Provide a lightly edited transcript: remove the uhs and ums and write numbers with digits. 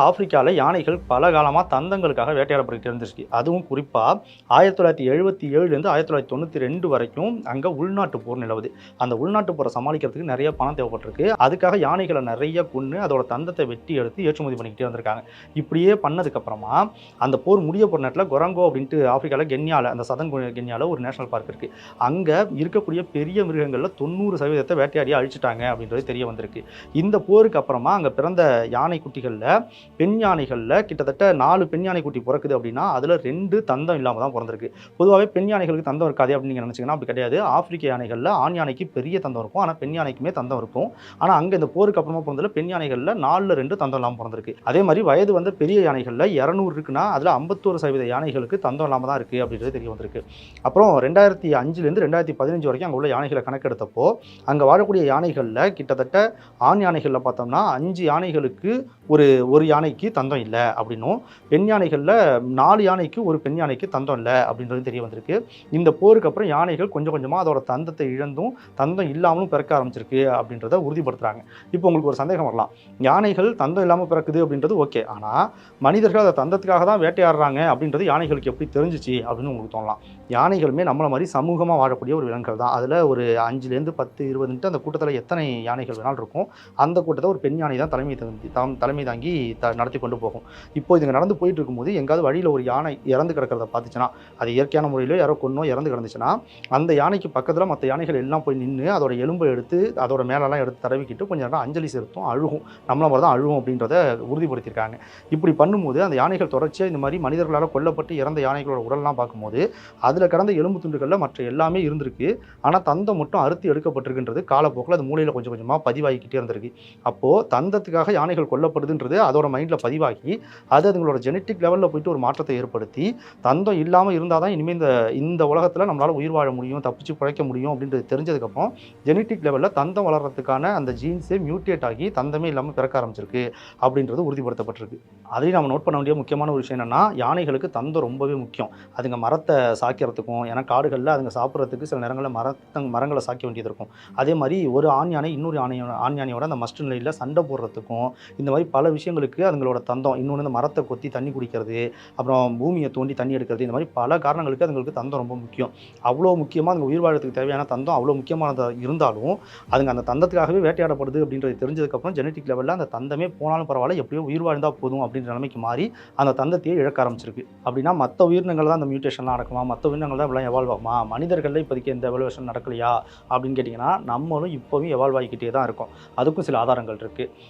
ஆப்பிரிக்கால யானைகள் பல காலமா தந்தங்களுக்காக வேட்டையாடப்பட்டுட்டு இருந்துச்சு. அதுவும் குறிப்பா 1977லேருந்து 1992 வரைக்கும் அங்க உள்நாட்டு போர் நிலவுது. அந்த உள்நாட்டு போரை சமாளிக்கிறதுக்கு நெறைய பணம் தேவைப்பட்டிருக்கு. அதுக்காக யானைகள நெறைய கொன்னு அதோட தந்தத்த வெட்டி எடுத்து ஏற்றுமதி பண்ணிக்கிட்டே வந்திருக்காங்க. இப்படியே பண்ணதுக்கு அப்புறமா அந்த போர் முடிய போற நேரத்துல கொரங்கோ அப்படின்ட்டு ஆப்பிரிக்கால கென்யால அந்த சதர்ன் கென்யால ஒரு நேஷனல் பார்க் இருக்கு. அங்க இருக்கக்கூடிய பெரிய மிருகங்கள்ல 90% வேட்டையாடி அழிச்சிட்டாங்க அப்படின்றது தெரிய வந்திருக்கு. இந்த போருக்கு அப்புறமா அங்க பிறந்த யானை குட்டிகள்ல பெண் யானைகள்ல கிட்டத்தட்ட 4 பெண் யானை குட்டி பிறக்குது அப்படின்னா அதுல 2 தந்தம் இல்லாம தான் பிறந்திருக்கு. பொதுவாகவே பெண் யானைகளுக்கு தந்தம் இருக்காது அப்படின்னு நீங்க நினைச்சீங்கன்னா அப்படி கிடையாது. ஆப்பிரிக்க யானைகள்ல ஆண் யானைக்கு பெரிய தந்தம் இருக்கும். ஆனா பெண் யானைக்குமே தந்தம் இருக்கும். ஆனா அங்க இந்த போருக்கு அப்புறமா பிறந்ததுல பெண் யானைகள்ல 4ல 2 தந்தம் இல்லாம பிறந்திருக்கு. அதே மாதிரி வயது வந்த பெரிய யானைகள்ல 200 இருக்குன்னா அதுல 51% யானைகளுக்கு தந்தம் இல்லாம தான் இருக்கு அப்படின்றது தெரிய வந்திருக்கு. அப்புறம் 2005லேருந்து 2015 வரைக்கும் அங்க உள்ள யானைகளை கணக்கெடுத்தப்போ அங்க வாழக்கூடிய யானைகள்ல கிட்டத்தட்ட ஆண் யானைகள்ல பார்த்தோம்னா 5 யானைகளுக்கு ஒரு யானைக்கு தந்தம் இல்லை அப்படின்னும், பெண் யானைகள்ல 4 யானைக்கு ஒரு பெண் யானைக்கு தந்தம் இல்லை அப்படின்றது தெரிய வந்திருக்கு. இந்த போருக்கு அப்புறம் யானைகள் கொஞ்சம் கொஞ்சமா அதோட தந்தத்தை இழந்தும் தந்தம் இல்லாமலும் பிறக்க ஆரம்பிச்சிருக்கு அப்படின்றத உறுதிப்படுத்துறாங்க. இப்போ உங்களுக்கு ஒரு சந்தேகம் வரலாம். யானைகள் தந்தம் இல்லாம பிறக்குது அப்படின்றது ஓகே. ஆனா மனிதர்கள் அதை தந்தத்துக்காக தான் வேட்டையாடுறாங்க அப்படின்றது யானைகளுக்கு எப்படி தெரிஞ்சிச்சு அப்படின்னு உங்களுக்கு தோணலாம். யானைகளுமே நம்மள மாதிரி சமூகமா வாழக்கூடிய ஒரு விலங்குகள் தான். அதுல ஒரு 5லேருந்து 10, 20 அந்த கூட்டத்துல எத்தனை யானைகள் வேணாலும் இருக்கும். அந்த கூட்டத்தை ஒரு பெண் யானை தான் தலைமை தாங்கி நடத்தி கொண்டு போகும். இப்போ இதுங்க நடந்து போயிட்டு இருக்கும்போது எங்காவது வழியில் ஒரு யானை இறந்து கிடக்கிறத பார்த்துச்சுன்னா, அது இயற்கையான முறையிலோ யாரோ கொன்னோ இறந்து கிடந்துச்சுன்னா, அந்த யானைக்கு பக்கத்தில் மற்ற யானைகள் எல்லாம் போய் நின்று அதோட எலும்பை எடுத்து அதோட மேலெல்லாம் எடுத்து தடவிக்கிட்டு கொஞ்சம் நேரம் அஞ்சலி செலுத்தும், அழுகும். நம்மள மாதிரி தான் அழுகும் அப்படின்றத உறுதிப்படுத்தியிருக்காங்க. இப்படி பண்ணும்போது அந்த யானைகள் தொடர்ச்சியாக இந்த மாதிரி மனிதர்களால் கொல்லப்பட்டு இறந்த யானைகளோட உடல்லாம் பார்க்கும்போது அதில் கடந்த எலும்பு துண்டுகளில் மற்ற எல்லாமே இருந்திருக்கு. ஆனால் தந்தம் மட்டும் அறுத்து எடுக்கப்பட்டிருக்குன்றது காலப்போக்கில் அது மூளையில் கொஞ்சம் கொஞ்சமாக பதிவாகிக்கிட்டே இருந்திருக்கு. அப்போது தந்தத்துக்காக யானைகள் கொல்லப்படுதுன்றது அதோட மைண்டில் பதிவாகி அது அதுங்களோட ஜெனட்டிக் லெவலில் போயிட்டு ஒரு மாற்றத்தை ஏற்படுத்தி தந்தம் இல்லாமல் இருந்தால் தான் இனிமேல் இந்த உலகத்தில் நம்மளால் உயிர் வாழ முடியும், தப்பிச்சு பிழைக்க முடியும் அப்படின்றது தெரிஞ்சதுக்கப்புறம் ஜெனட்டிக் லெவலில் தந்தம் வளர்கிறதுக்கான அந்த ஜீன்ஸே மியூட்டேட் ஆகி தந்தமே இல்லாமல் பிறக்க ஆரம்பிச்சிருக்கு அப்படின்றது உறுதிப்படுத்தப்பட்டிருக்கு. அதையும் நம்ம நோட் பண்ண வேண்டிய முக்கியமான ஒரு விஷயம் என்னென்னா, யானைகளுக்கு தந்தம் ரொம்பவே முக்கியம். அதுங்க மரத்தை சாக்கிறதுக்கும், ஏன்னா காடுகளில் அதுங்க சாப்பிட்றதுக்கு சில நேரங்களில் மரங்களை சாக்க வேண்டியது இருக்கும். அதே மாதிரி ஒரு ஆண் யானை இன்னொரு ஆண் யானையோட அந்த மஸ்ட் நிலையில் சண்டை போடுறதுக்கும் இந்த மாதிரி பல விஷயங்களுக்கு அதுங்களோட தந்தம், இன்னொன்று இந்த மரத்தை கொத்தி தண்ணி குடிக்கிறது, அப்புறம் பூமியை தோண்டி தண்ணி எடுக்கிறது, இந்த மாதிரி பல காரணங்களுக்கு அதுங்களுக்கு தந்தம் ரொம்ப முக்கியம். அவ்வளோ முக்கியமாக அதுங்க உயிர் வாழறதுக்கு தேவையான தந்தம் அவ்வளோ முக்கியமானதாக இருந்தாலும் அதுங்க அந்த தந்தத்துக்காகவே வேட்டையாடப்படுது அப்படின்றது தெரிஞ்சதுக்கப்புறம் ஜெனட்டிக் லெவலில் அந்த தந்தமே போனாலும் பரவாயில்ல, எப்படியோ உயிர் வாழ்ந்தால் போதும் அப்படின்ற நிலைமைக்கு மாறி அந்த தந்தத்தையே இழக்க ஆரம்பிச்சிருக்கு. அப்படின்னா மற்ற உயிரினங்கள் தான் அந்த மியூட்டேஷன்லாம் நடக்குமா, மற்ற உயிரினங்கள் தான் இப்படிலாம் எவால்வ் ஆகுமா, மனிதர்களில் இப்போதைக்கு எந்த எவல்யூஷன் நடக்கலையா அப்படின்னு கேட்டிங்கன்னா நம்மளும் இப்போவும் எவால்வ் ஆகிக்கிட்டே தான் இருக்கோம். அதுக்கும் சில ஆதாரங்கள் இருக்குது.